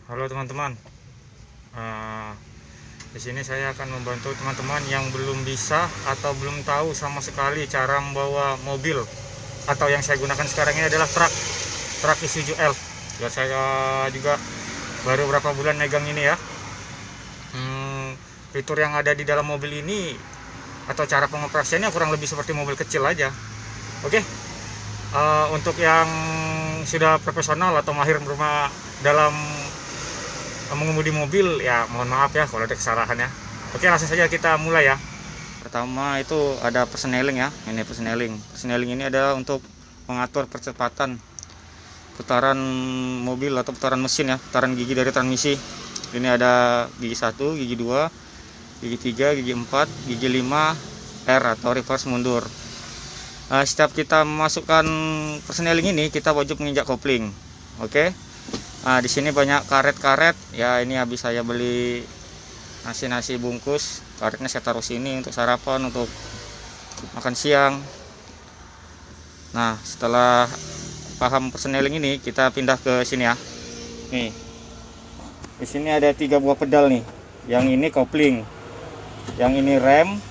Halo teman-teman. Eh, di sini saya akan membantu teman-teman yang belum bisa atau belum tahu sama sekali cara membawa mobil, atau yang saya gunakan sekarang ini adalah truk Isuzu Elf. Ya, saya juga baru beberapa bulan megang ini ya. Fitur yang ada di dalam mobil ini atau cara pengoperasiannya kurang lebih seperti mobil kecil aja. Oke. Untuk yang sudah profesional atau mahir dalam mengemudi mobil, ya mohon maaf ya kalau ada kesalahan ya. Oke, langsung saja kita mulai ya. Pertama itu ada persneling ya. Ini persneling ini adalah untuk mengatur percepatan putaran mobil atau putaran mesin ya, putaran gigi dari transmisi. Ini ada gigi 1, gigi 2, gigi 3, gigi 4, gigi 5, R atau reverse mundur. Setiap kita memasukkan persneling ini, kita wajib menginjak kopling. Oke. Di sini banyak karet-karet ya. Ini habis saya beli nasi bungkus, karetnya saya taruh sini untuk sarapan, untuk makan siang. Nah, setelah paham persneling ini, kita pindah ke sini ya. Nih, di sini ada 3 buah pedal nih. Yang ini kopling, yang ini rem,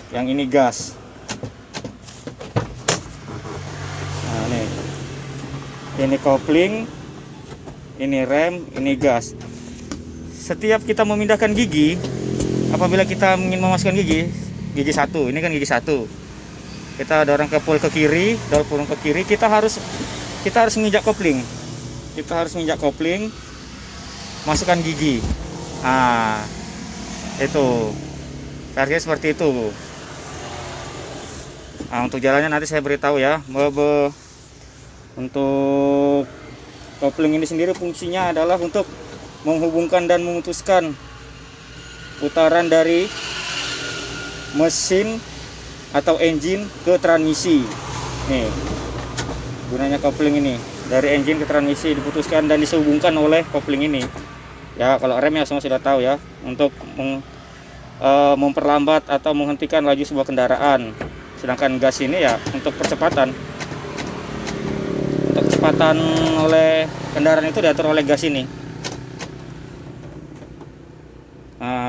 yang ini gas. Nah, nih, ini kopling, ini rem, ini gas. Setiap kita memindahkan gigi, apabila kita ingin memasukkan gigi 1, ini kan gigi 1, kita dorong ke pol ke kiri, kita harus menginjak kopling. Kita harus menginjak kopling, masukkan gigi. Itu targetnya seperti itu. Untuk jalannya nanti saya beritahu ya. Untuk kopling ini sendiri fungsinya adalah untuk menghubungkan dan memutuskan putaran dari mesin atau engine ke transmisi. Nih, gunanya kopling ini, dari engine ke transmisi diputuskan dan dihubungkan oleh kopling ini. Ya, kalau rem ya semua sudah tahu ya, untuk memperlambat atau menghentikan laju sebuah kendaraan. Sedangkan gas ini ya untuk percepatan. Untuk kecepatan oleh kendaraan itu diatur oleh gas ini.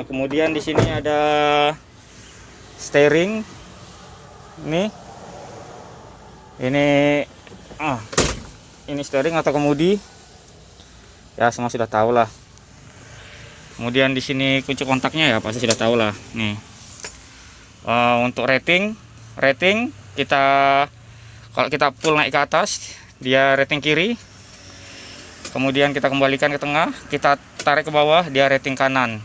Kemudian di sini ada steering. Ini steering atau kemudi. Ya, semua sudah tahu lah. Kemudian di sini kunci kontaknya ya pasti sudah tahu lah. Nih. Untuk rating kita, kalau kita pull naik ke atas, dia rating kiri. Kemudian kita kembalikan ke tengah, kita tarik ke bawah, dia rating kanan.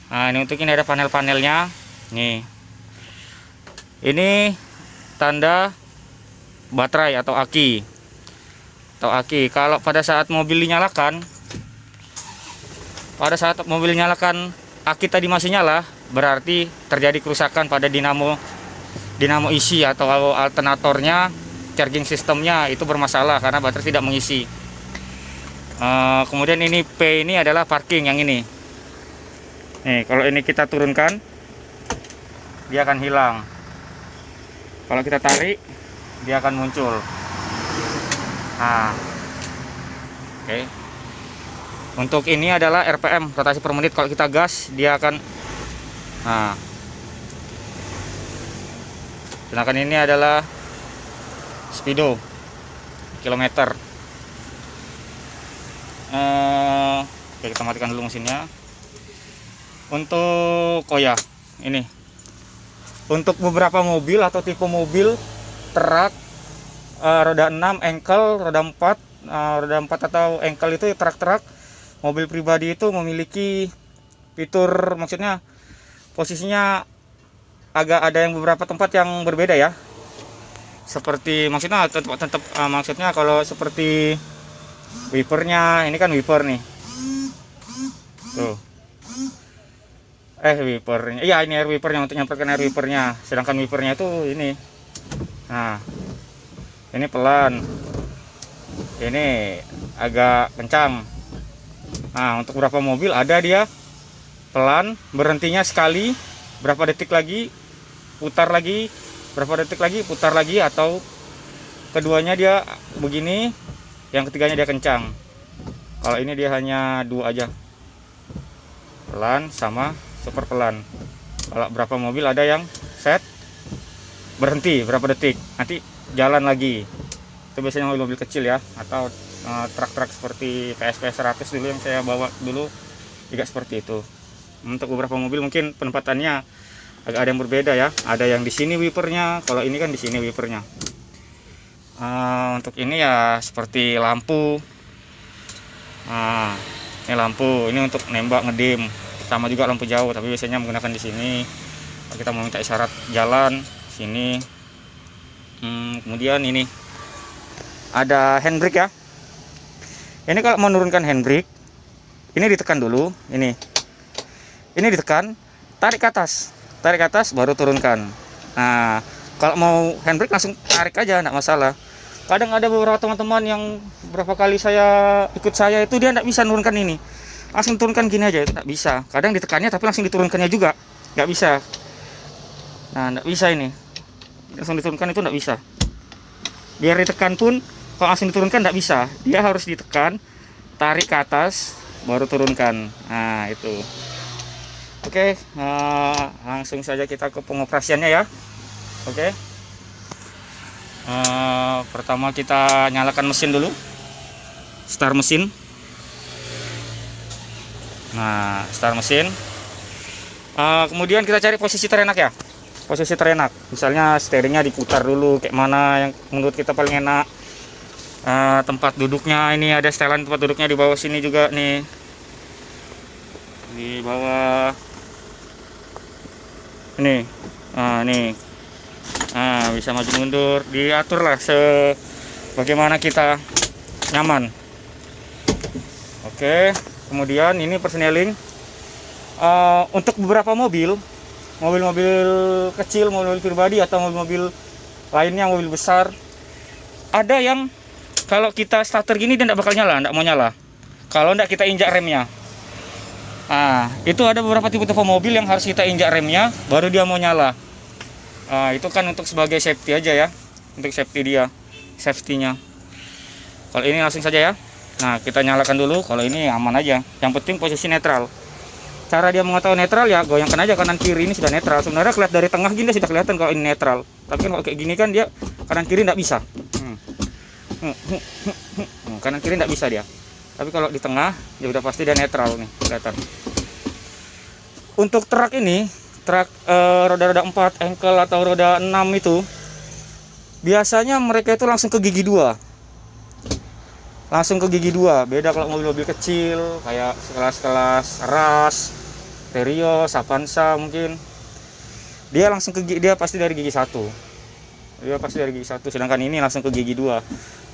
Ini untuk ini ada panel-panelnya. Nih. Ini tanda baterai atau aki. Kalau pada saat mobil dinyalakan, aki tadi masih nyala, berarti terjadi kerusakan pada dinamo isi atau alternatornya, charging sistemnya itu bermasalah karena baterai tidak mengisi. Kemudian ini P ini adalah parking yang ini. Nih, kalau ini kita turunkan, dia akan hilang. Kalau kita tarik, dia akan muncul. Oke. Untuk ini adalah RPM, rotasi per menit. Kalau kita gas, dia akan. Sedangkan ini adalah speedo, kilometer. Oke, kita matikan dulu mesinnya. Untuk ini untuk beberapa mobil atau tipe mobil truk, roda 6 engkel, roda 4 atau engkel itu truk mobil pribadi itu memiliki fitur, maksudnya posisinya agak ada yang beberapa tempat yang berbeda ya. Seperti maksudnya maksudnya kalau seperti wipernya, ini kan wiper nih. Tuh. Wipernya. Iya, ini air wipernya untuk nyamperkan air wipernya. Sedangkan wipernya itu ini. Nah. Ini pelan. Ini agak kencang. Untuk beberapa mobil ada dia pelan, berhentinya sekali, berapa detik lagi, putar lagi, berapa detik lagi, putar lagi, atau keduanya dia begini, yang ketiganya dia kencang. Kalau ini dia hanya 2 aja, pelan sama super pelan. Kalau berapa mobil ada yang set berhenti berapa detik, nanti jalan lagi. Itu biasanya mobil-mobil kecil ya, atau truk-truk seperti PSP 100 dulu yang saya bawa dulu juga seperti itu. Untuk beberapa mobil mungkin penempatannya agak ada yang berbeda ya. Ada yang di sini wipernya, kalau ini kan di sini wipernya. Untuk ini ya seperti lampu. Ini lampu, ini untuk nembak ngedim, sama juga lampu jauh, tapi biasanya menggunakan di sini. Kalau kita mau minta isyarat jalan, sini. Kemudian ini ada handbrake ya. Ini kalau mau menurunkan handbrake, ini ditekan dulu, ini ditekan, tarik ke atas baru turunkan. Nah, kalau mau handbrake langsung tarik aja, enggak masalah. Kadang ada beberapa teman-teman yang berapa kali ikut saya itu dia enggak bisa menurunkan ini, langsung turunkan gini aja, itu enggak bisa. Kadang ditekannya tapi langsung diturunkannya juga enggak bisa. Nah, enggak bisa ini, langsung diturunkan itu enggak bisa. Biar ditekan pun kalau langsung diturunkan enggak bisa, dia harus ditekan, tarik ke atas baru turunkan. Nah, itu. Oke, langsung saja kita ke pengoperasiannya ya. Oke. Pertama kita nyalakan mesin dulu, start mesin. Nah, start mesin. Kemudian kita cari posisi terenak ya, posisi terenak. Misalnya steeringnya diputar dulu kayak mana yang menurut kita paling enak. Tempat duduknya ini ada setelan tempat duduknya di bawah sini juga nih, di bawah ini. Nih. Bisa maju mundur, diatur lah sebagaimana kita nyaman. Oke, kemudian ini persneling. Untuk beberapa mobil kecil, mobil pribadi atau mobil lainnya, mobil besar, ada yang kalau kita starter gini dia tidak bakal nyala, tidak mau nyala kalau tidak kita injak remnya. Itu ada beberapa tipe-tipe mobil yang harus kita injak remnya baru dia mau nyala. Itu kan untuk sebagai safety aja ya, untuk safety-nya. Kalau ini langsung saja ya. Nah, kita nyalakan dulu. Kalau ini aman aja, yang penting posisi netral. Cara dia mengetahui netral ya, goyangkan aja kanan kiri, ini sudah netral. Sebenarnya kelihatan dari tengah gini sudah kelihatan kalau ini netral, tapi kalau kayak gini kan dia kanan kiri tidak bisa. Kanan kiri tidak bisa dia, tapi kalau di tengah ya udah pasti dia netral nih, kelihatan. Untuk truk ini, truk roda-roda 4 engkel atau roda 6 itu biasanya mereka itu langsung ke gigi 2. Beda kalau mobil-mobil kecil kayak kelas-kelas Ras, Terios, Avanza mungkin. Dia langsung dia pasti dari gigi 1. Sedangkan ini langsung ke gigi 2.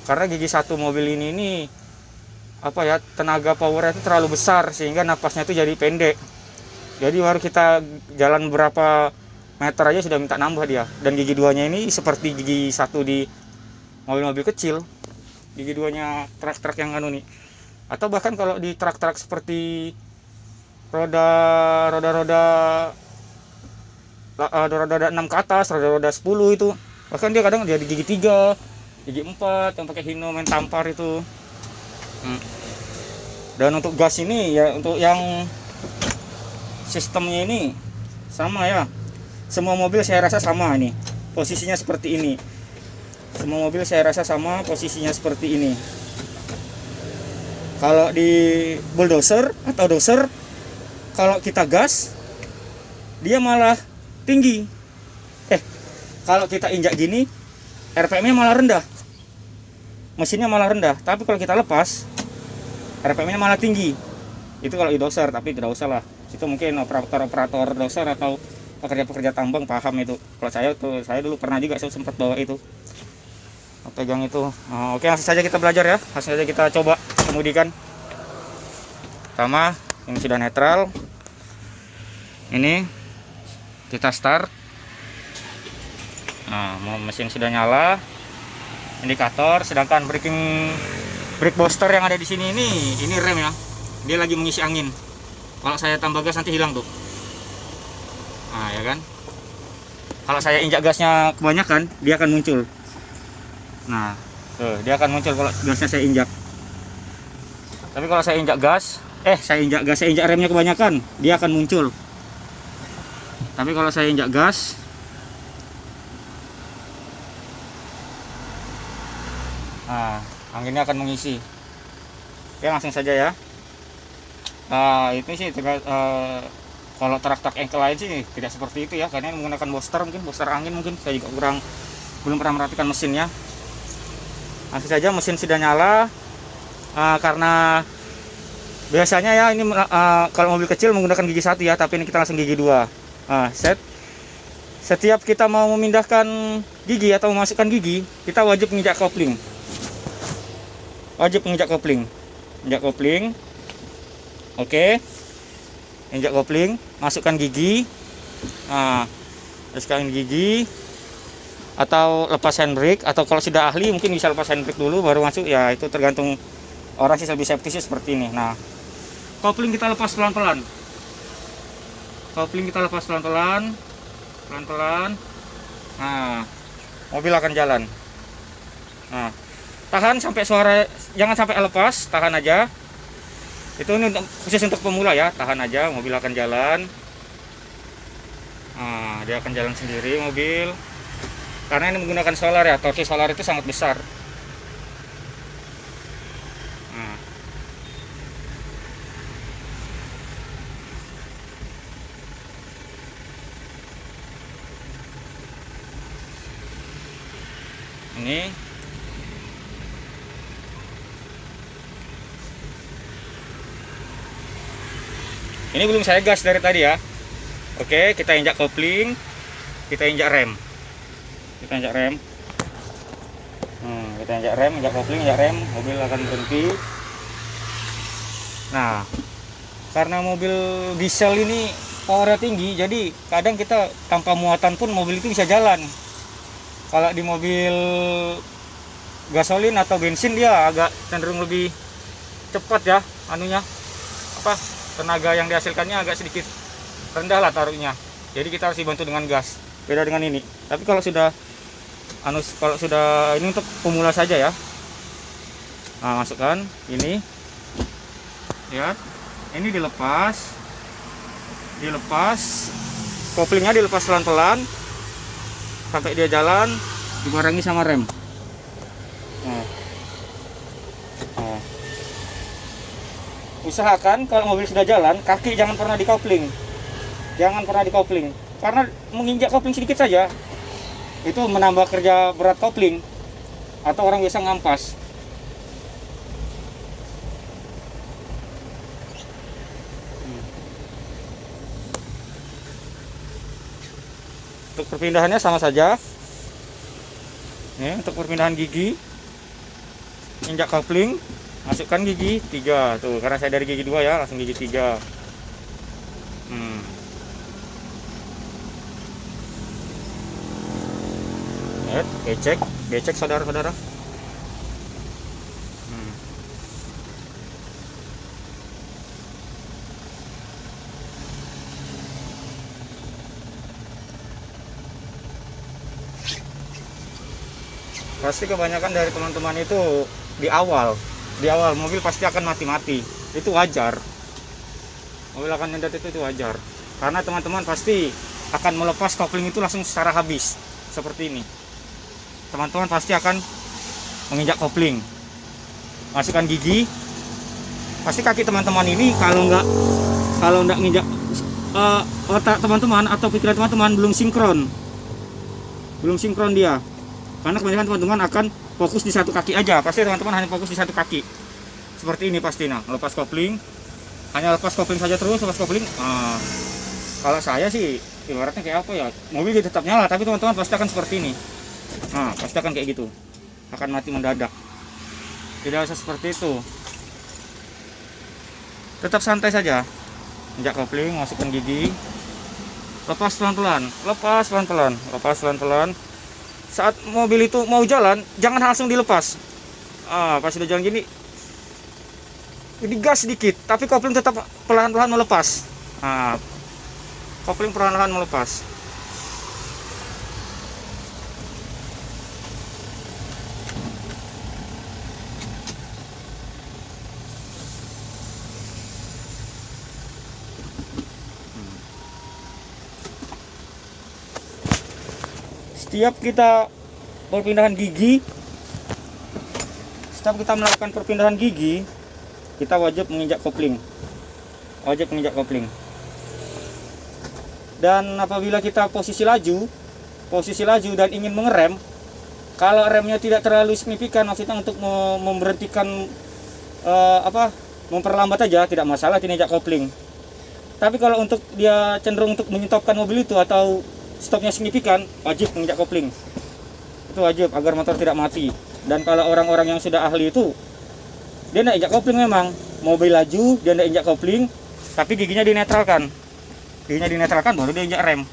Karena gigi 1 mobil ini apa ya, tenaga powernya itu terlalu besar sehingga napasnya itu jadi pendek. Jadi baru kita jalan berapa meter aja sudah minta nambah dia. Dan gigi 2-nya ini seperti gigi 1 di mobil-mobil kecil. Gigi 2-nya truk-truk yang anu nih. Atau bahkan kalau di truk-truk seperti roda 6 ke atas, roda 10 itu, bahkan dia kadang dia di gigi 3, gigi 4 yang pakai hino main tampar itu. Dan untuk gas ini ya, untuk yang sistemnya ini sama ya. Semua mobil saya rasa sama ini. Posisinya seperti ini. Semua mobil saya rasa sama posisinya seperti ini. Kalau di bulldozer atau dozer, kalau kita gas dia malah tinggi. Kalau kita injak gini RPM-nya malah rendah. Mesinnya malah rendah, tapi kalau kita lepas RPM-nya malah tinggi. Itu kalau di dozer, tapi tidak usah lah. Itu mungkin operator dozer atau pekerja-pekerja tambang paham itu. Kalau saya dulu pernah juga, saya sempat bawa itu, pegang itu. Oke, langsung saja kita belajar ya. Langsung saja kita coba kemudikan. Pertama, ini sudah netral. Ini kita start. Mesin sudah nyala. Indikator. Sedangkan brake booster yang ada di sini ini rem ya. Dia lagi mengisi angin. Kalau saya tambah gas nanti hilang tuh. Ya kan. Kalau saya injak gasnya kebanyakan, dia akan muncul. Dia akan muncul kalau gasnya saya injak. Tapi kalau saya injak gas, saya injak remnya kebanyakan, dia akan muncul. Tapi kalau saya injak gas, nah, anginnya akan mengisi. Oke, langsung saja ya. Ini sih kalau truk-truk engkel lain sih tidak seperti itu ya, karena menggunakan booster angin mungkin. Saya juga belum pernah merhatikan mesinnya. Langsung saja, mesin sudah nyala. Karena biasanya ya ini kalau mobil kecil menggunakan gigi 1 ya, tapi ini kita langsung gigi 2. Setiap kita mau memindahkan gigi atau memasukkan gigi, kita wajib menginjak kopling. Injak kopling. Oke. Injak kopling, masukkan gigi. Teruskan gigi, atau lepas handbrake, atau kalau sudah ahli mungkin bisa lepas handbrake dulu baru masuk ya, itu tergantung orang sih. Lebih safety sih seperti ini. Nah, kopling kita lepas pelan-pelan. Nah, mobil akan jalan. Nah, tahan sampai suara, jangan sampai lepas, tahan aja. Itu ini khusus untuk pemula ya, tahan aja, mobil akan jalan. Nah, dia akan jalan sendiri mobil. Karena ini menggunakan solar ya, torsi solar itu sangat besar. Nah. Ini belum saya gas dari tadi ya. Oke, kita injak kopling, kita injak rem. Kita injak kopling, injak rem, mobil akan berhenti. Nah, karena mobil diesel ini powernya tinggi, jadi kadang kita tanpa muatan pun mobil itu bisa jalan. Kalau di mobil gasolin atau bensin dia agak cenderung lebih cepat ya, tenaga yang dihasilkannya agak sedikit rendah lah taruhnya. Jadi kita harus dibantu dengan gas. Beda dengan ini. Tapi kalau sudah ini untuk pemula saja ya. Nah, masukkan ini. Lihat. Ini dilepas. Koplingnya dilepas pelan-pelan sampai dia jalan, dibarengi sama rem. Usahakan kalau mobil sudah jalan, kaki jangan pernah dikopling. Karena menginjak kopling sedikit saja itu menambah kerja berat kopling, atau orang biasa ngampas. Untuk perpindahannya sama saja. Untuk perpindahan gigi, injak kopling, masukkan gigi 3 tuh, karena saya dari gigi 2 ya, langsung gigi 3. Becek saudara-saudara. Pasti kebanyakan dari teman-teman itu di awal mobil pasti akan mati-mati. Itu wajar. Mobil akan nyendat itu wajar. Karena teman-teman pasti akan melepas kopling itu langsung secara habis. Seperti ini. Teman-teman pasti akan menginjak kopling. Masukkan gigi. Pasti kaki teman-teman ini kalau nggak nginjak, otak teman-teman atau pikiran teman-teman belum sinkron dia. Karena kebanyakan teman-teman akan fokus di satu kaki aja. Pasti teman-teman hanya fokus di satu kaki. Seperti ini pasti. Nah, lepas kopling. Hanya lepas kopling saja terus, lepas kopling. Kalau saya sih ibaratnya kayak apa ya? Mobil tetap nyala, tapi teman-teman pasti akan seperti ini. Pasti akan kayak gitu. Akan mati mendadak. Tidak usah seperti itu. Tetap santai saja. Injak kopling, masukkan gigi. Lepas pelan-pelan. Saat mobil itu mau jalan, jangan langsung dilepas. Pas sudah jalan gini, digas sedikit, tapi kopling tetap perlahan-lahan melepas. Kopling perlahan-lahan melepas. setiap kita perpindahan gigi, setiap kita melakukan perpindahan gigi, kita wajib menginjak kopling. Wajib menginjak kopling. Dan apabila kita posisi laju dan ingin mengerem, kalau remnya tidak terlalu signifikan, maksudnya untuk memberhentikan memperlambat aja, tidak masalah tidak injak kopling. Tapi kalau untuk dia cenderung untuk menyetopkan mobil itu atau stopnya signifikan, wajib menginjak kopling. Itu wajib agar motor tidak mati. Dan kalau orang-orang yang sudah ahli itu, dia tidak injak kopling memang. Mobil laju, dia tidak injak kopling, tapi giginya dinetralkan. Giginya dinetralkan baru dia injak rem.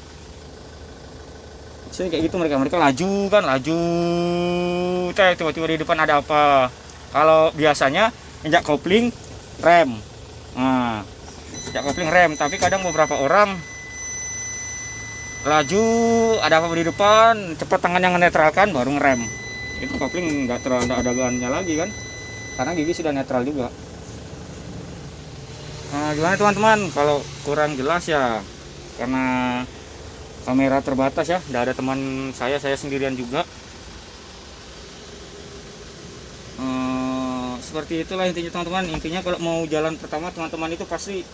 Jadi kayak gitu mereka laju kan, tiba-tiba di depan ada apa. Kalau biasanya injak kopling, rem. Nah, injak kopling rem, tapi kadang beberapa orang laju, ada apa di depan, cepat tangannya menetralkan baru ngerem. Itu kopling nggak terlalu ada gannya lagi kan, karena gigi sudah netral juga. Nah, gimana teman-teman, kalau kurang jelas ya karena kamera terbatas ya, tidak ada teman saya sendirian juga. Seperti itulah intinya teman-teman. Intinya kalau mau jalan pertama teman-teman itu pasti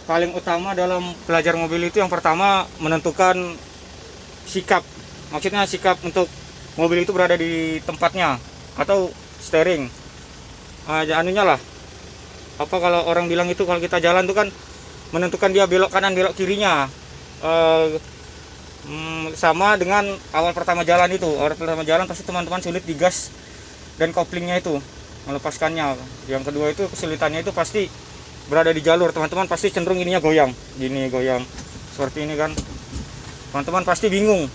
paling utama dalam belajar mobil itu yang pertama menentukan sikap. Maksudnya sikap untuk mobil itu berada di tempatnya atau steering. Anunya lah. Apa kalau orang bilang itu kalau kita jalan itu kan menentukan dia belok kanan belok kirinya. Sama dengan awal pertama jalan itu. Awal pertama jalan pasti teman-teman sulit di gas dan koplingnya itu, melepaskannya. Yang kedua itu kesulitannya itu pasti berada di jalur. Teman-teman pasti cenderung ininya goyang, gini goyang seperti ini kan. Teman-teman pasti bingung.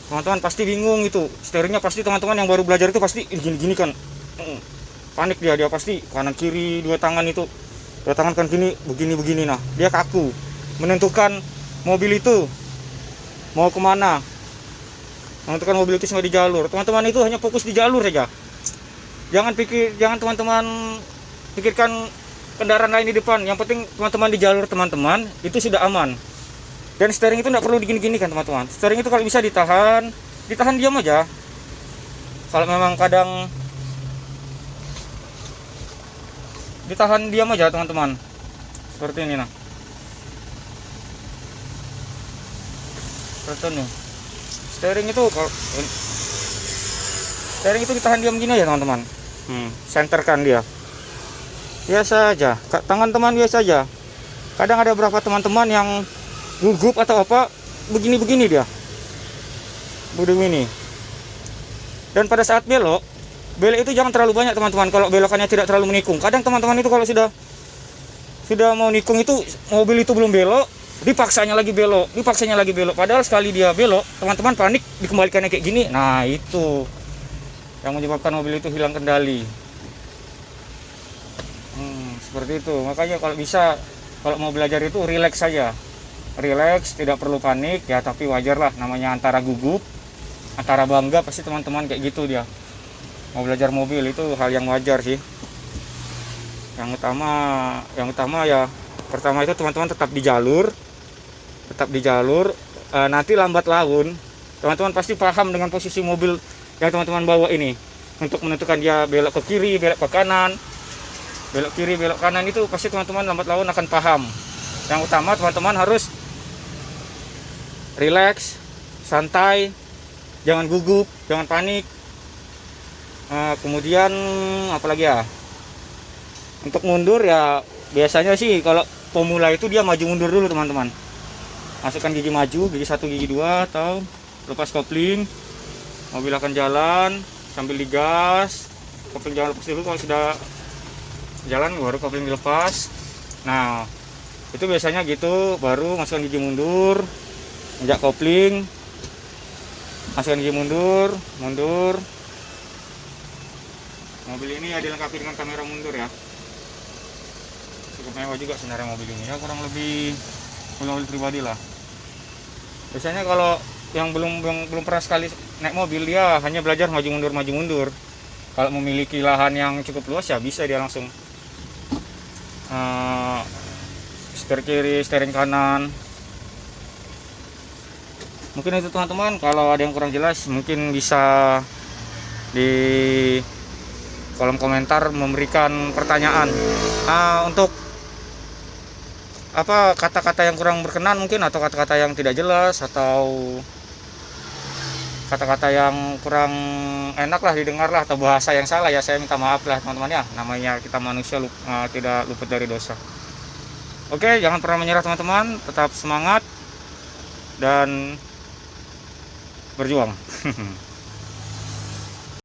Teman-teman pasti bingung itu. Steeringnya pasti teman-teman yang baru belajar itu pasti gini-gini kan. Panik dia pasti kanan kiri dua tangan itu. Dua tangan kan gini, begini. Nah, dia kaku menentukan mobil itu mau kemana. Menentukan mobil itu semua di jalur. Teman-teman itu hanya fokus di jalur saja. Jangan teman-teman pikirkan kendaraan lain di depan. Yang penting teman-teman di jalur teman-teman itu sudah aman. Dan steering itu tidak perlu digini-gini kan teman-teman. Steering itu kalau bisa ditahan diam aja. Kalau memang kadang ditahan diam aja teman-teman, seperti ini nah, seperti ini. Steering itu ditahan diam gini aja teman-teman. Senterkan dia biasa aja, tangan teman biasa aja. Kadang ada beberapa teman-teman yang gugup atau apa begini dia begini. Dan pada saat belok itu jangan terlalu banyak teman-teman. Kalau belokannya tidak terlalu menikung. Kadang teman-teman itu kalau sudah mau nikung itu mobil itu belum belok, dipaksanya lagi belok. Padahal sekali dia belok, teman-teman panik dikembalikannya kayak gini. Nah, itu yang menyebabkan mobil itu hilang kendali. Seperti itu. Makanya kalau bisa, kalau mau belajar itu relax saja. Relax, tidak perlu panik ya, tapi wajar lah, namanya antara gugup, antara bangga, pasti teman-teman kayak gitu dia. Mau belajar mobil itu hal yang wajar sih. Yang utama ya pertama itu teman-teman tetap di jalur. Nanti lambat laun teman-teman pasti paham dengan posisi mobil yang teman-teman bawa ini, untuk menentukan dia belok ke kiri, belok ke kanan, belok kiri, belok kanan, itu pasti teman-teman lambat laun akan paham. Yang utama teman-teman harus relax, santai, jangan gugup, jangan panik. Kemudian apalagi ya, untuk mundur ya biasanya sih kalau pemula itu dia maju mundur dulu teman-teman. Masukkan gigi maju, gigi 1, gigi 2, atau lepas kopling, mobil akan jalan sambil digas. Kopling jangan lepas dulu, kalau sudah jalan baru kopling dilepas. Nah, itu biasanya gitu, baru masukkan gigi mundur, injak kopling, masukkan gigi mundur. Mobil ini ya dilengkapi dengan kamera mundur ya. Cukup mewah juga sebenarnya mobil ini ya, kurang lebih mobil pribadi lah. Biasanya kalau yang belum pernah sekali naik mobil, dia hanya belajar maju mundur. Kalau memiliki lahan yang cukup luas ya bisa dia langsung setir kiri, steering kanan. Mungkin itu teman-teman, kalau ada yang kurang jelas mungkin bisa di kolom komentar memberikan pertanyaan. Untuk apa kata-kata yang kurang berkenan mungkin, atau kata-kata yang tidak jelas, atau kata-kata yang kurang enak lah didengar lah, atau bahasa yang salah, ya saya minta maaf lah teman-teman ya, namanya kita manusia tidak luput dari dosa. Oke, jangan pernah menyerah teman-teman, tetap semangat dan berjuang.